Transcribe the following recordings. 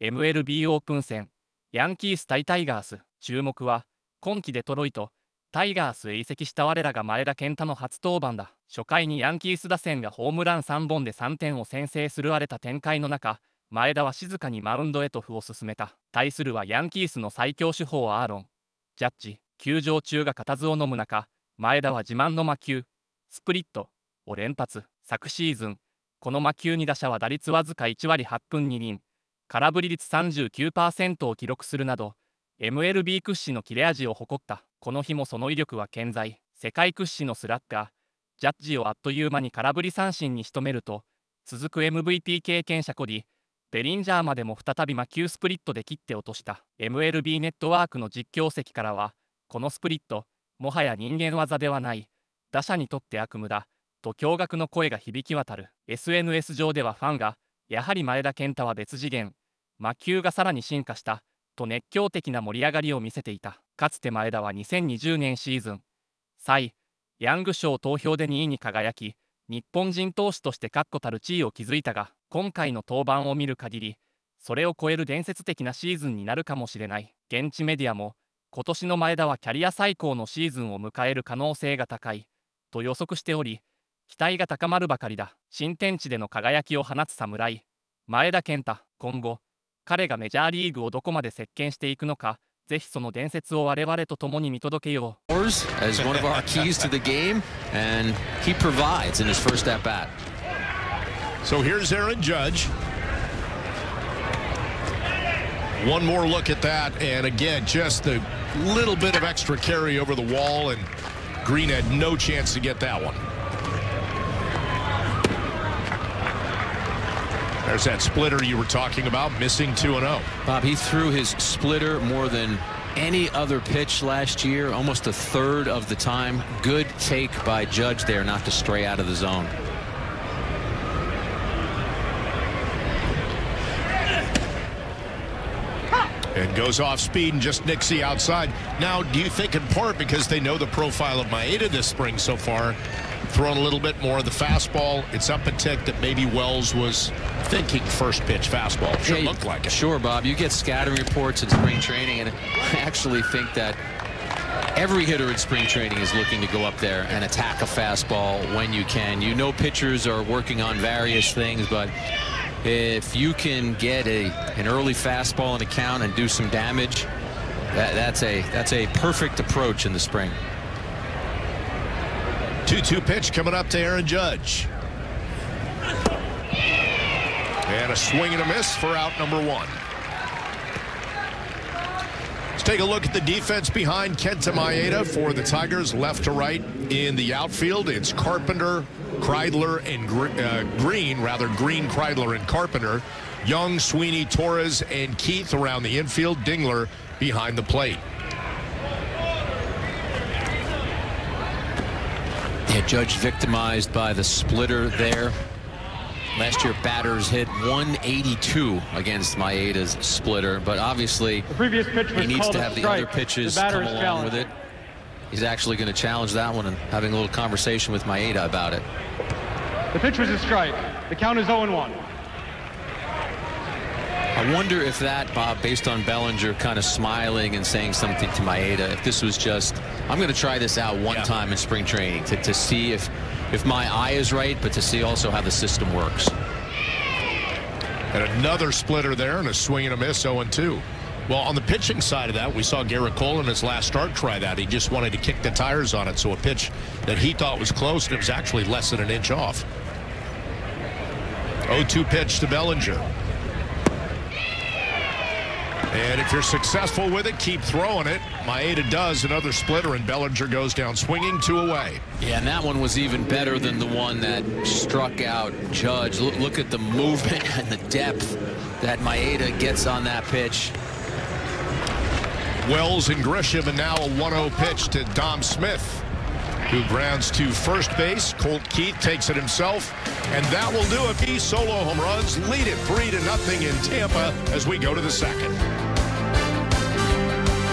MLB オープン戦、ヤンキース対タイガース。注目は、今季デトロイト、タイガースへ移籍した我らが前田健太の初登板だ。初回にヤンキース打線がホームラン3本で3点を先制する荒れた展開の中、前田は静かにマウンドへと歩を進めた。対するはヤンキースの最強主砲アーロン・ジャッジ。球場中が固唾を飲む中、前田は自慢の魔球、スプリットを連発。昨シーズン、この魔球に打者は打率わずか1割8分2厘、空振り率 39% を記録するなど、MLB 屈指の切れ味を誇った。この日もその威力は健在。世界屈指のスラッガー、ジャッジをあっという間に空振り三振に仕留めると、続く MVP 経験者コディ・ベリンジャーまでも再び魔球スプリットで切って落とした。MLB ネットワークの実況席からは、このスプリット、もはや人間技ではない、打者にとって悪夢だ、と驚愕の声が響き渡る。SNS 上ではファンが、やはり前田健太は別次元、魔球がさらに進化した、と熱狂的な盛り上がりを見せていた。かつて前田は2020年シーズン、サイ・ヤング賞投票で2位に輝き、日本人投手として確固たる地位を築いたが、今回の登板を見る限り、それを超える伝説的なシーズンになるかもしれない。現地メディアも、今年の前田はキャリア最高のシーズンを迎える可能性が高い、と予測しており、期待が高まるばかりだ。新天地での輝きを放つ侍、前田健太。今後、彼がメジャーリーグをどこまで席巻していくのか、ぜひその伝説を我々と共に見届けよう。As one of our keys to the game, and he provides in his first at bat. So here's Aaron Judge. One more look at that, and again, just a little bit of extra carry over the wall, and Green had no chance to get that one. There's that splitter you were talking about, missing 2-0. Bob, he threw his splitter more than any other pitch last year, almost a third of the time. Good take by Judge there not to stray out of the zone. And goes off speed and just nicks the outside. Now, do you think in part because they know the profile of Maeda this spring so far, throwing a little bit more of the fastball, it's up a tick that maybe Wells was thinking first pitch fastball? Sure, looked like it. Sure, Bob. You get scattering reports in spring training, and I actually think that every hitter in spring training is looking to go up there and attack a fastball when you can. You know pitchers are working on various things, but if you can get an early fastball in the count and do some damage, that's a perfect approach in the spring. 2-2 pitch coming up to Aaron Judge. And a swing and a miss for out number one. Let's take a look at the defense behind Kenta Maeda for the Tigers, left to right in the outfield. It's Carpenter, Kreidler, and Green, Kreidler, and Carpenter. Young, Sweeney, Torres, and Keith around the infield. Dingler behind the plate. Yeah, Judge victimized by the splitter there. Last year, batters hit 182 against Maeda's splitter, but obviously he needs to have the other pitches come along with it. He's actually going to challenge that one and having a little conversation with Maeda about it. The pitch was a strike. The count is 0-1. I wonder if that, Bob, based on Bellinger kind of smiling and saying something to Maeda, if this was just, I'm going to try this out one time in spring training to see if my eye is right, but to see also how the system works. And another splitter there and a swing and a miss, 0-2. Well, on the pitching side of that, we saw Garrett Cole in his last start try that. He just wanted to kick the tires on it, so a pitch that he thought was close, and it was actually less than an inch off. 0-2 pitch to Bellinger. And if you're successful with it, keep throwing it. Maeda does another splitter, and Bellinger goes down swinging, 2 away. Yeah, and that one was even better than the one that struck out Judge. Look at the movement and the depth that Maeda gets on that pitch. Wells and Grisham, and now a 1-0 pitch to Dom Smith, who grounds to first base. Colt Keith takes it himself, and that will do it. He solo home runs, lead it 3-0 in Tampa as we go to the second.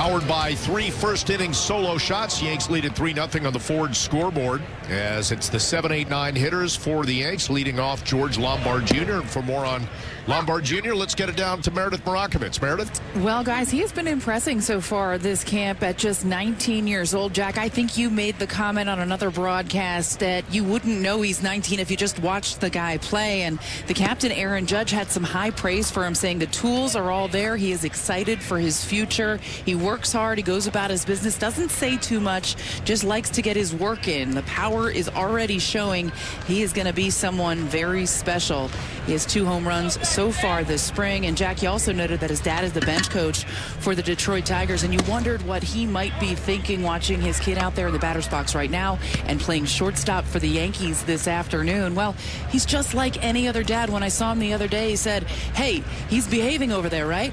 Powered by 3 first-inning solo shots. Yanks lead at 3-0 on the Ford scoreboard as it's the 7-8-9 hitters for the Yanks, leading off George Lombard Jr. And for more on Lombard Jr., let's get it down to Meredith Marakovitz. Meredith? Well, guys, he has been impressing so far this camp at just 19 years old. Jack, I think you made the comment on another broadcast that you wouldn't know he's 19 if you just watched the guy play. And the captain, Aaron Judge, had some high praise for him, saying the tools are all there. He is excited for his future. He works hard. He goes about his business, doesn't say too much, just likes to get his work in. The power is already showing he is going to be someone very special. He has 2 home runs so far this spring. And Jack, you also noted that his dad is the bench coach for the Detroit Tigers, and you wondered what he might be thinking watching his kid out there in the batter's box right now and playing shortstop for the Yankees this afternoon. Well, he's just like any other dad. When I saw him the other day, he said, hey, he's behaving over there, right?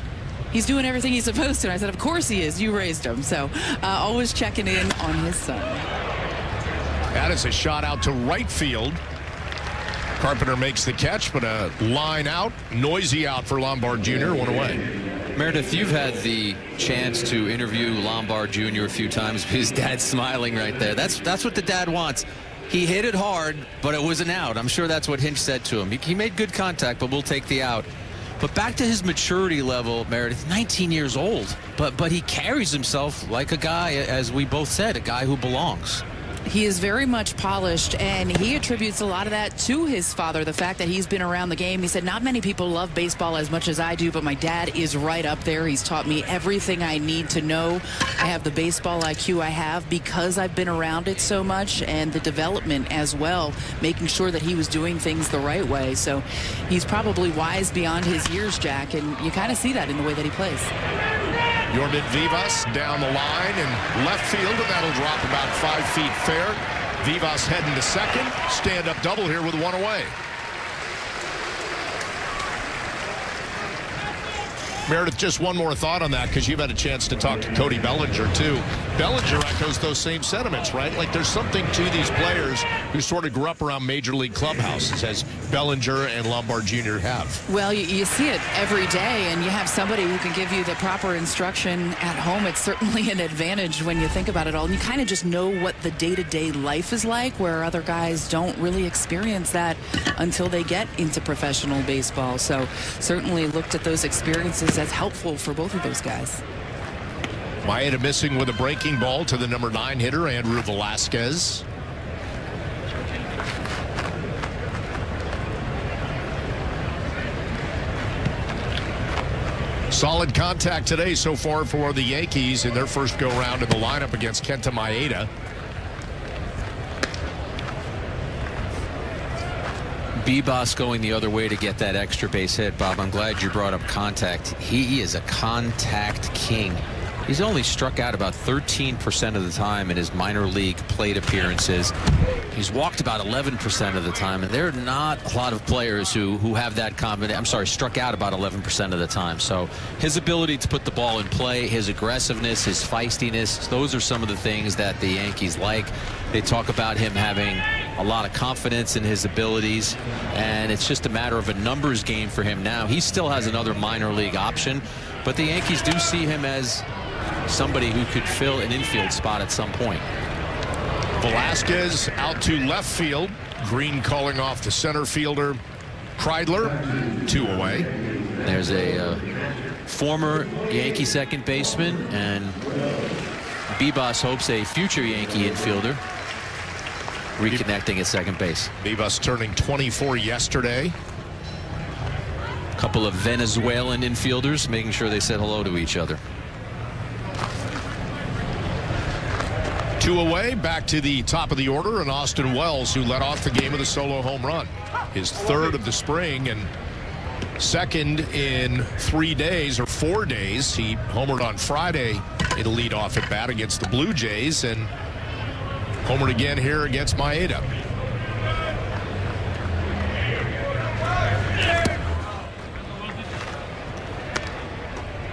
He's doing everything he's supposed to. And I said, of course he is. You raised him. So always checking in on his son. That is a shot out to right field. Carpenter makes the catch, but a line out. Noisy out for Lombard Jr. 1 away. Meredith, you've had the chance to interview Lombard Jr. a few times. His dad's smiling right there. That's what the dad wants. He hit it hard, but it was an out. I'm sure that's what Hinch said to him. He made good contact, but we'll take the out. But back to his maturity level, Meredith, 19 years old, but he carries himself like a guy, as we both said, a guy who belongs. He is very much polished, and he attributes a lot of that to his father, the fact that he's been around the game. He said, not many people love baseball as much as I do, but my dad is right up there. He's taught me everything I need to know. I have the baseball IQ I have because I've been around it so much, and the development as well, making sure that he was doing things the right way. So he's probably wise beyond his years, Jack, and you kind of see that in the way that he plays. Yordan Vivas down the line and left field, and that'll drop about 5 feet fair. Vivas heading to second. Stand-up double here with 1 away. Meredith, just one more thought on that, because you've had a chance to talk to Cody Bellinger, too. Bellinger echoes those same sentiments, right? Like, there's something to these players who sort of grew up around major league clubhouses, as Bellinger and Lombard Jr. have. Well, you see it every day, and you have somebody who can give you the proper instruction at home. It's certainly an advantage when you think about it all. And you kind of just know what the day-to-day life is like, where other guys don't really experience that until they get into professional baseball. So certainly looked at those experiences as helpful for both of those guys. Maeda missing with a breaking ball to the number 9 hitter, Andrew Velasquez. Solid contact today so far for the Yankees in their first go-round in the lineup against Kenta Maeda. Bebas going the other way to get that extra base hit. Bob, I'm glad you brought up contact. He is a contact king. He's only struck out about 13% of the time in his minor league plate appearances. He's walked about 11% of the time, and there are not a lot of players who have that combination. I'm sorry, struck out about 11% of the time. So his ability to put the ball in play, his aggressiveness, his feistiness, those are some of the things that the Yankees like. They talk about him having a lot of confidence in his abilities, and it's just a matter of a numbers game for him now. He still has another minor league option, but the Yankees do see him as somebody who could fill an infield spot at some point. Velasquez out to left field. Green calling off the center fielder, Kreidler. 2 away. There's a former Yankee second baseman, and Bebas hopes a future Yankee infielder reconnecting at second base. Bebas turning 24 yesterday. A couple of Venezuelan infielders making sure they said hello to each other. 2 away, back to the top of the order, and Austin Wells, who led off the game with a solo home run. His 3rd of the spring and 2nd in 3 days or 4 days. He homered on Friday in a leadoff at bat against the Blue Jays, and homered again here against Maeda.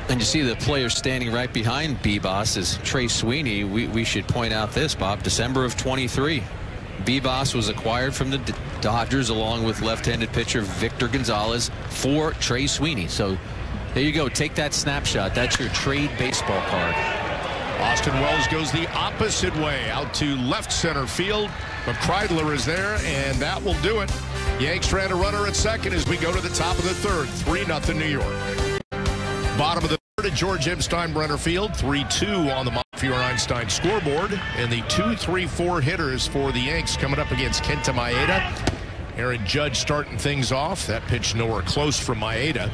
And you see the player standing right behind Bebas is Trey Sweeney. We should point out this, Bob. December of 23. Bebas was acquired from the Dodgers along with left-handed pitcher Victor Gonzalez for Trey Sweeney. So there you go. Take that snapshot. That's your trade baseball card. Austin Wells goes the opposite way out to left center field, but Kreidler is there, and that will do it. Yanks strand a runner at second as we go to the top of the third. 3-0 New York. Bottom of the third at George M. Steinbrenner Field. 3-2 on the Montefiore Einstein scoreboard. And the 2-3-4 hitters for the Yanks coming up against Kenta Maeda. Aaron Judge starting things off. That pitch nowhere close from Maeda.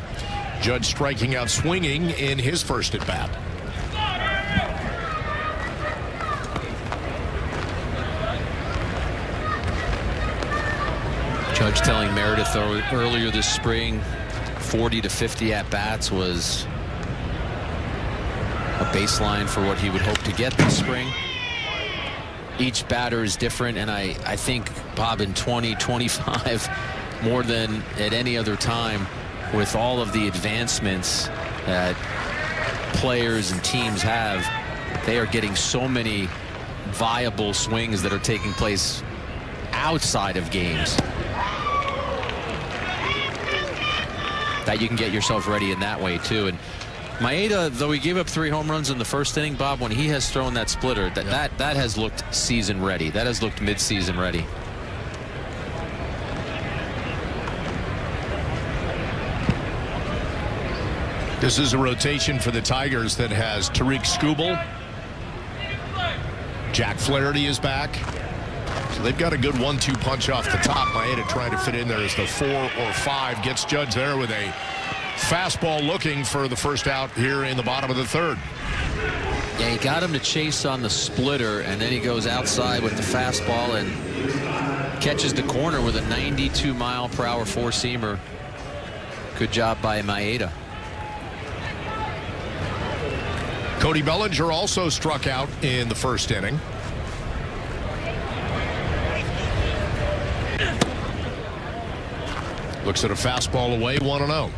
Judge striking out swinging in his first at bat. Judge telling Meredith earlier this spring 40 to 50 at-bats was a baseline for what he would hope to get this spring. Each batter is different, and I think, Bob, in 2025, more than at any other time, with all of the advancements that players and teams have, they are getting so many viable swings that are taking place outside of games that you can get yourself ready in that way too. And Maeda, though he gave up 3 home runs in the first inning, Bob, when he has thrown that splitter, that has looked season ready. That has looked mid-season ready. This is a rotation for the Tigers that has Tariq Skubal. Jack Flaherty is back. So they've got a good 1-2 punch off the top. Maeda trying to fit in there as the 4 or 5. Gets Judge there with a fastball looking for the first out here in the bottom of the third. Yeah, he got him to chase on the splitter, and then he goes outside with the fastball and catches the corner with a 92-mile-per-hour four-seamer. Good job by Maeda. Cody Bellinger also struck out in the first inning. Looks at a fastball away, 1-0.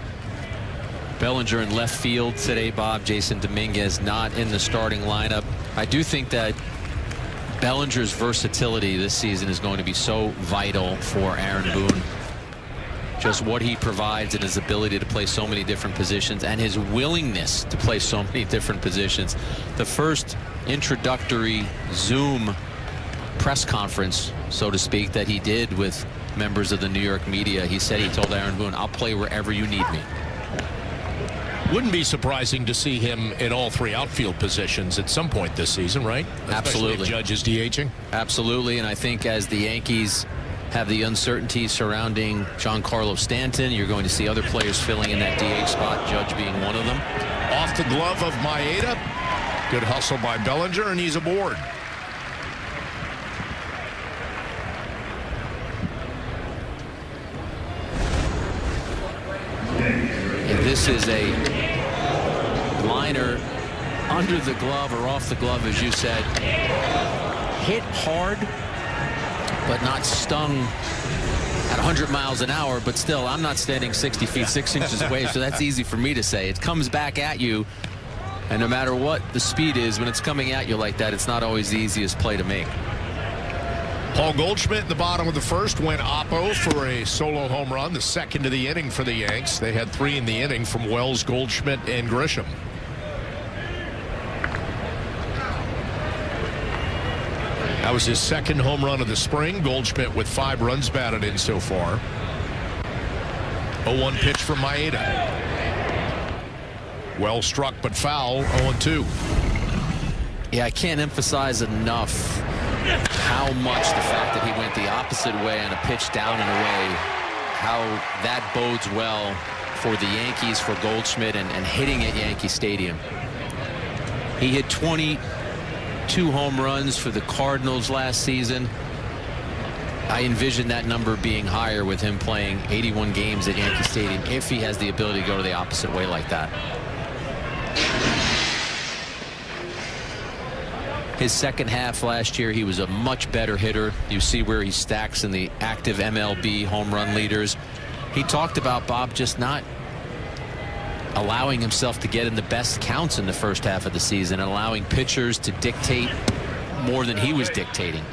Bellinger in left field today, Bob. Jason Dominguez not in the starting lineup. I do think that Bellinger's versatility this season is going to be so vital for Aaron Boone. Just what he provides and his ability to play so many different positions and his willingness to play so many different positions. The first introductory Zoom press conference, so to speak, that he did with members of the New York media, he said he told Aaron Boone, "I'll play wherever you need me." Wouldn't be surprising to see him in all 3 outfield positions at some point this season, right? Absolutely. Especially if Judge is DHing. Absolutely, and I think as the Yankees have the uncertainty surrounding Giancarlo Stanton, you're going to see other players filling in that DH spot, Judge being one of them. Off the glove of Maeda. Good hustle by Bellinger, and he's aboard. And this is a liner under the glove or off the glove, as you said. Hit hard, but not stung at 100 miles an hour. But still, I'm not standing 60 feet 6 inches away, so that's easy for me to say. It comes back at you, and no matter what the speed is, when it's coming at you like that, it's not always the easiest play to make. Paul Goldschmidt in the bottom of the first went oppo for a solo home run, the second of the inning for the Yanks. They had 3 in the inning from Wells, Goldschmidt, and Grisham. That was his second home run of the spring. Goldschmidt with 5 runs batted in so far. 0-1 pitch from Maeda. Well struck but foul. 0-2. Yeah, I can't emphasize enough how much the fact that he went the opposite way on a pitch down and away, how that bodes well for the Yankees, for Goldschmidt, and hitting at Yankee Stadium. He hit 22 home runs for the Cardinals last season. I envision that number being higher with him playing 81 games at Yankee Stadium if he has the ability to go to the opposite way like that. His second half last year, he was a much better hitter. You see where he stacks in the active MLB home run leaders. He talked about, Bob, just not allowing himself to get in the best counts in the first half of the season and allowing pitchers to dictate more than he was dictating.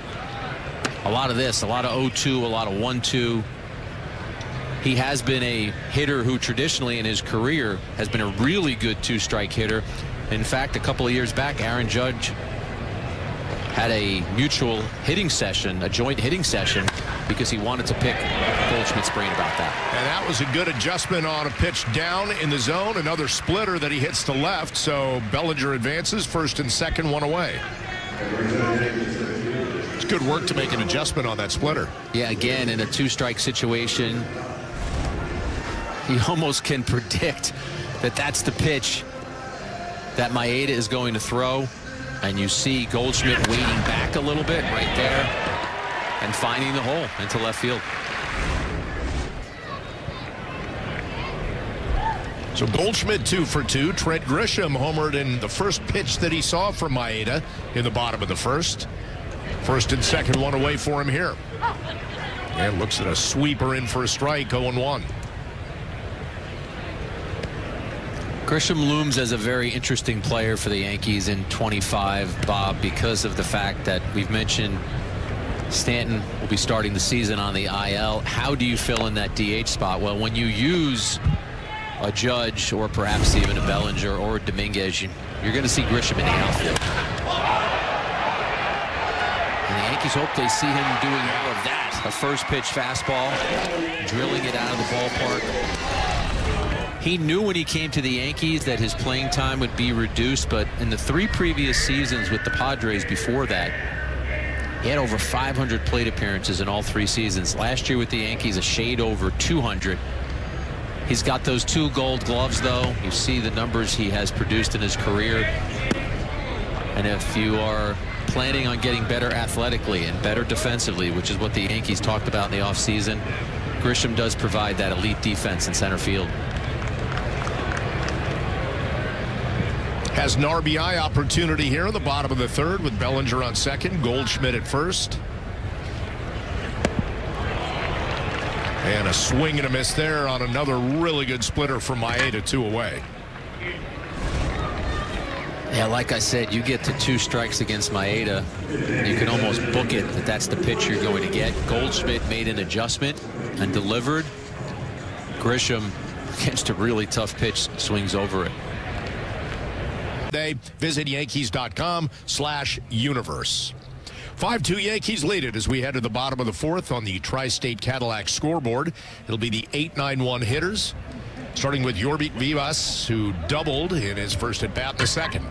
A lot of this, a lot of 0-2, a lot of 1-2. He has been a hitter who traditionally in his career has been a really good 2-strike hitter. In fact, a couple of years back, Aaron Judge had a mutual hitting session, a joint hitting session, because he wanted to pick Goldschmidt's brain about that. And that was a good adjustment on a pitch down in the zone. Another splitter that he hits to left. So Bellinger advances, first and second, one away. It's good work to make an adjustment on that splitter. Yeah, again, in a two-strike situation, he almost can predict that that's the pitch that Maeda is going to throw. And you see Goldschmidt waiting back a little bit right there and finding the hole into left field. So Goldschmidt 2 for 2. Trent Grisham homered in the first pitch that he saw from Maeda in the bottom of the first. First and second, one away for him here. And looks at a sweeper in for a strike, 0-1. Grisham looms as a very interesting player for the Yankees in 25, Bob, because of the fact that we've mentioned Stanton will be starting the season on the IL. How do you fill in that DH spot? Well, when you use a Judge or perhaps even a Bellinger or a Dominguez, you're going to see Grisham in the outfield. And the Yankees hope they see him doing more of that. A first pitch fastball, drilling it out of the ballpark. He knew when he came to the Yankees that his playing time would be reduced, but in the 3 previous seasons with the Padres before that, he had over 500 plate appearances in all 3 seasons. Last year with the Yankees, a shade over 200. He's got those 2 gold gloves, though. You see the numbers he has produced in his career. And if you are planning on getting better athletically and better defensively, which is what the Yankees talked about in the offseason, Grisham does provide that elite defense in center field. Has an RBI opportunity here in the bottom of the third with Bellinger on second, Goldschmidt at first. And a swing and a miss there on another really good splitter from Maeda, 2 away. Yeah, like I said, you get to 2 strikes against Maeda, you can almost book it that that's the pitch you're going to get. Goldschmidt made an adjustment and delivered. Grisham, against a really tough pitch, swings over it. Visit Yankees.com/universe. 5-2 Yankees lead it as we head to the bottom of the fourth on the Tri-State Cadillac scoreboard. It'll be the 8-9-1 hitters, starting with Yorbit Vivas, who doubled in his first at bat in the second.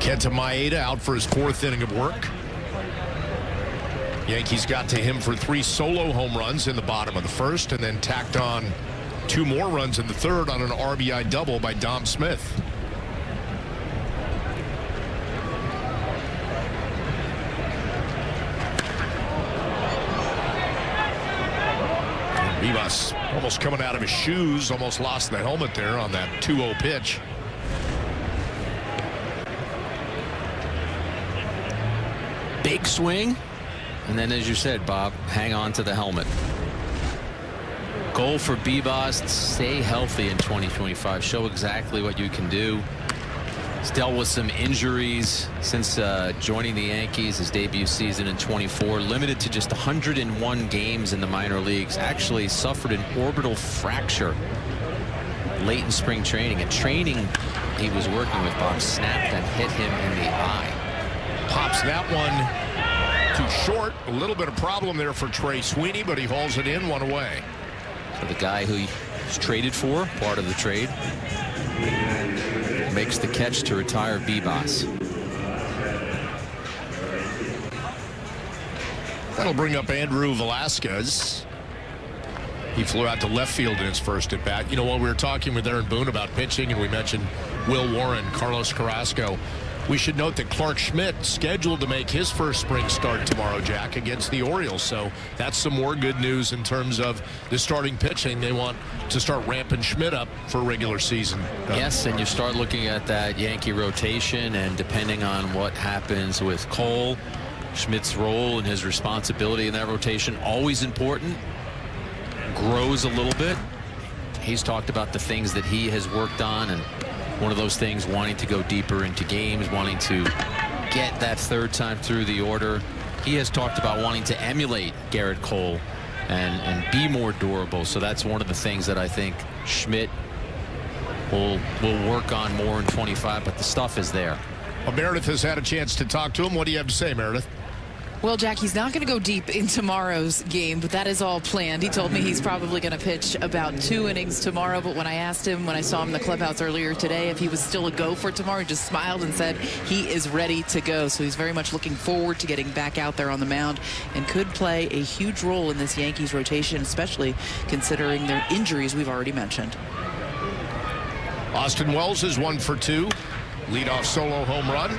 Kenta Maeda out for his 4th inning of work. Yankees got to him for 3 solo home runs in the bottom of the first, and then tacked on 2 more runs in the third on an RBI double by Dom Smith. And Vivas almost coming out of his shoes, almost lost the helmet there on that 2-0 pitch. Big swing, and then, as you said, Bob, hang on to the helmet. Goal for Bibas: stay healthy in 2025. Show exactly what you can do. He's dealt with some injuries since joining the Yankees, his debut season in 24. Limited to just 101 games in the minor leagues. Actually suffered an orbital fracture late in spring training. A training he was working with, Bob, snapped and hit him in the eye. Pops that one too short. A little bit of problem there for Trey Sweeney, but he hauls it in, 1 away. So the guy who was traded for, part of the trade, makes the catch to retire Bibas. That'll bring up Andrew Velasquez. He flew out to left field in his first at bat. You know, while we were talking with Aaron Boone about pitching, and we mentioned Will Warren, Carlos Carrasco, we should note that Clark Schmidt scheduled to make his first spring start tomorrow, Jack, against the Orioles. So that's some more good news in terms of the starting pitching. They want to start ramping Schmidt up for regular season. Yes, and you start looking at that Yankee rotation, and depending on what happens with Cole, Schmidt's role and his responsibility in that rotation, always important, grows a little bit. He's talked about the things that he has worked on, and one of those things, wanting to go deeper into games, wanting to get that 3rd time through the order. He has talked about wanting to emulate Garrett Cole and be more durable. So that's one of the things that I think Schmidt will work on more in 25, but the stuff is there. Well, Meredith has had a chance to talk to him. What do you have to say, Meredith? Well, Jack, he's not going to go deep in tomorrow's game, but that is all planned. He told me he's probably going to pitch about 2 innings tomorrow, but when I asked him, when I saw him in the clubhouse earlier today, if he was still a go for tomorrow, he just smiled and said he is ready to go. So he's very much looking forward to getting back out there on the mound and could play a huge role in this Yankees rotation, especially considering their injuries we've already mentioned. Austin Wells is 1 for 2. Leadoff solo home run.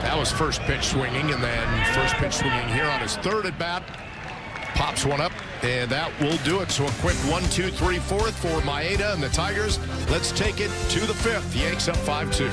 That was first pitch swinging, and then first pitch swinging here on his 3rd at bat. Pops one up, and that will do it. So a quick 1, 2, 3, 4th for Maeda and the Tigers. Let's take it to the 5th. Yanks up 5-2.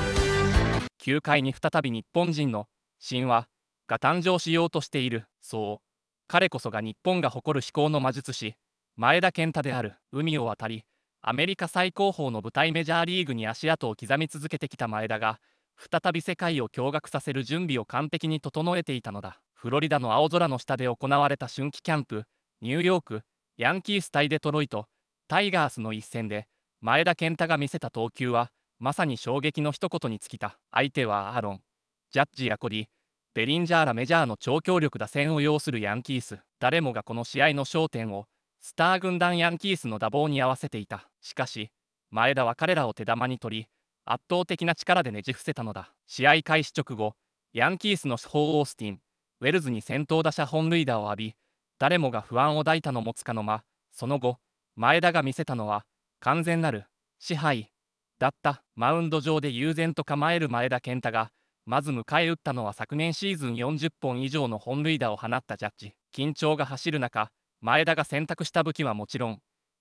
9回に再び日本人の神話が誕生しようとしている。そう。彼こそが日本が誇る飛行の魔術師、前田健太である。海を渡り、アメリカ最高峰の舞台メジャーリーグに足跡を刻み続けてきた前田が、再び世界を驚愕させる準備を完璧に整えていたのだ。フロリダの青空の下で行われた春季キャンプ、ニューヨーク、ヤンキース対デトロイト、タイガースの一戦で、前田健太が見せた投球は、まさに衝撃の一言に尽きた。相手はアーロン、ジャッジやコディ、ベリンジャーらメジャーの超強力打線を擁するヤンキース。誰もがこの試合の焦点を、スター軍団ヤンキースの打棒に合わせていた。しかし、前田は彼らを手玉に取り、圧倒的な力でねじ伏せたのだ。試合開始直後、ヤンキースの主砲オースティン、ウェルズに先頭打者本塁打を浴び、誰もが不安を抱いたのもつかの間、その後、前田が見せたのは、完全なる支配だった。マウンド上で悠然と構える前田健太が、まず迎え撃ったのは昨年シーズン40本以上の本塁打を放ったジャッジ。緊張が走る中、前田が選択した武器はもちろん、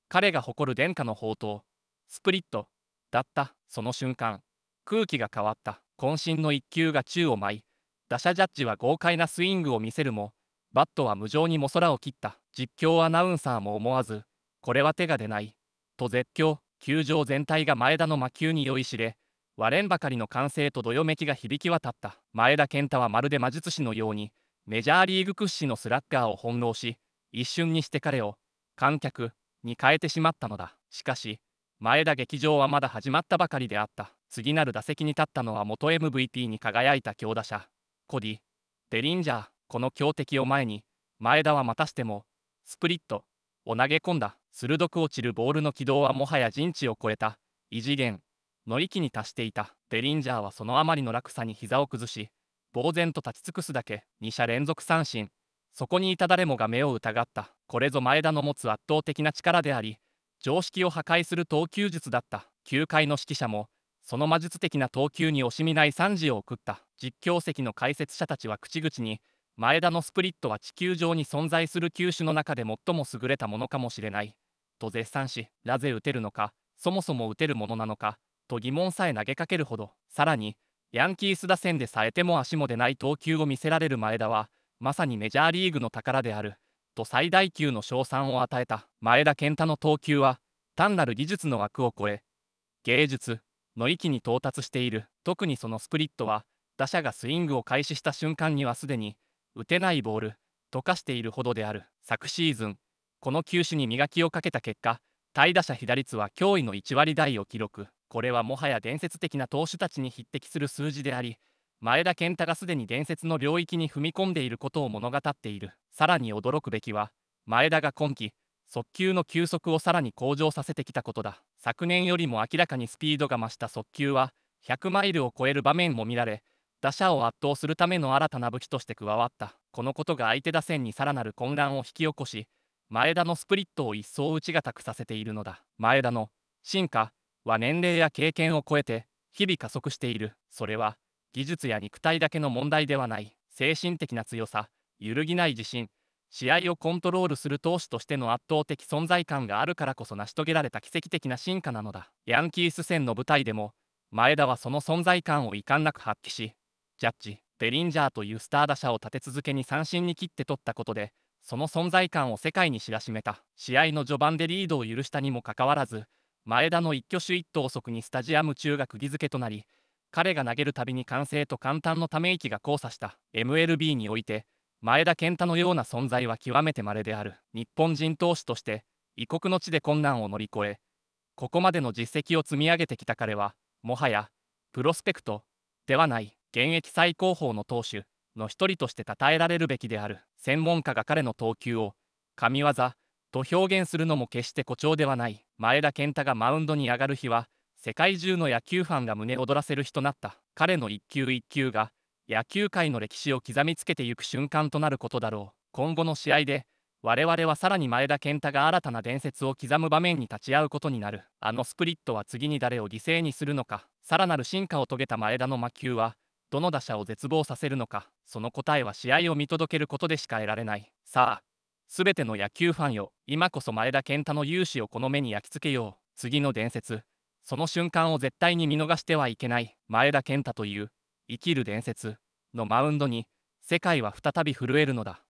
彼が誇る伝家の宝刀、スプリットだった。その瞬間、空気が変わった。渾身の一球が宙を舞い、打者ジャッジは豪快なスイングを見せるも、バットは無情にも空を切った。実況アナウンサーも思わず、これは手が出ない、と絶叫。球場全体が前田の魔球に酔いしれ、割れんばかりの歓声とどよめきが響き渡った。前田健太はまるで魔術師のように、メジャーリーグ屈指のスラッガーを翻弄し、一瞬にして彼を観客に変えてしまったのだ。しかし、前田劇場はまだ始まったばかりであった。次なる打席に立ったのは元 MVP に輝いた強打者、コディ・ベリンジャー。この強敵を前に、前田はまたしても、スプリットを投げ込んだ。鋭く落ちるボールの軌道はもはや人知を超えた異次元の域に達していた。ベリンジャーはそのあまりの落差に膝を崩し、呆然と立ち尽くすだけ。2者連続三振。そこにいた誰もが目を疑った。これぞ前田の持つ圧倒的な力であり、常識を破壊する投球術だった。球界の指揮者も、その魔術的な投球に惜しみない賛辞を送った。実況席の解説者たちは口々に、前田のスプリットは地球上に存在する球種の中で最も優れたものかもしれない、と絶賛し、なぜ打てるのか、そもそも打てるものなのか、と疑問さえ投げかけるほど。さらに、ヤンキース打線でさえても足も出ない投球を見せられる前田は、まさにメジャーリーグの宝である、と最大級の称賛を与えた。前田健太の投球は、単なる技術の枠を超え、芸術の域に到達している。特にそのスプリットは、打者がスイングを開始した瞬間にはすでに、打てないボールと化しているほどである。昨シーズン、この球種に磨きをかけた結果、対打者被打率は驚異の1割台を記録。これはもはや伝説的な投手たちに匹敵する数字であり、前田健太がすでに伝説の領域に踏み込んでいることを物語っている。さらに驚くべきは、前田が今季、速球の球速をさらに向上させてきたことだ。昨年よりも明らかにスピードが増した速球は、100マイルを超える場面も見られ、打者を圧倒するための新たな武器として加わった。このことが相手打線にさらなる混乱を引き起こし、前田のスプリットを一層打ち固くさせているのだ。前田の進化は年齢や経験を超えて日々加速している。それは技術や肉体だけの問題ではない。精神的な強さ、揺るぎない自信、試合をコントロールする投手としての圧倒的存在感があるからこそ成し遂げられた奇跡的な進化なのだ。ヤンキース戦の舞台でも、前田はその存在感を遺憾なく発揮し、ジャッジ、ベリンジャーというスター打者を立て続けに三振に切って取ったことで、その存在感を世界に知らしめた。試合の序盤でリードを許したにもかかわらず、前田の一挙手一投足にスタジアム中が釘付けとなり、彼が投げるたびに歓声と感嘆のため息が交差した。 MLB において、前田健太のような存在は極めて稀である。日本人投手として異国の地で困難を乗り越え、ここまでの実績を積み上げてきた彼は、もはやプロスペクトではない現役最高峰の投手の一人として称えられるべきである。専門家が彼の投球を神業と表現するのも決して誇張ではない。前田健太がマウンドに上がる日は、世界中の野球ファンが胸躍らせる日となった。彼の一球一球が野球界の歴史を刻みつけてゆく瞬間となることだろう。今後の試合で我々はさらに前田健太が新たな伝説を刻む場面に立ち会うことになる。あのスプリットは次に誰を犠牲にするのか、さらなる進化を遂げた前田の魔球はどの打者を絶望させるのか、その答えは試合を見届けることでしか得られない。さあ、すべての野球ファンよ、今こそ前田健太の勇姿をこの目に焼き付けよう。次の伝説、その瞬間を絶対に見逃してはいけない。前田健太という生きる伝説のマウンドに世界は再び震えるのだ。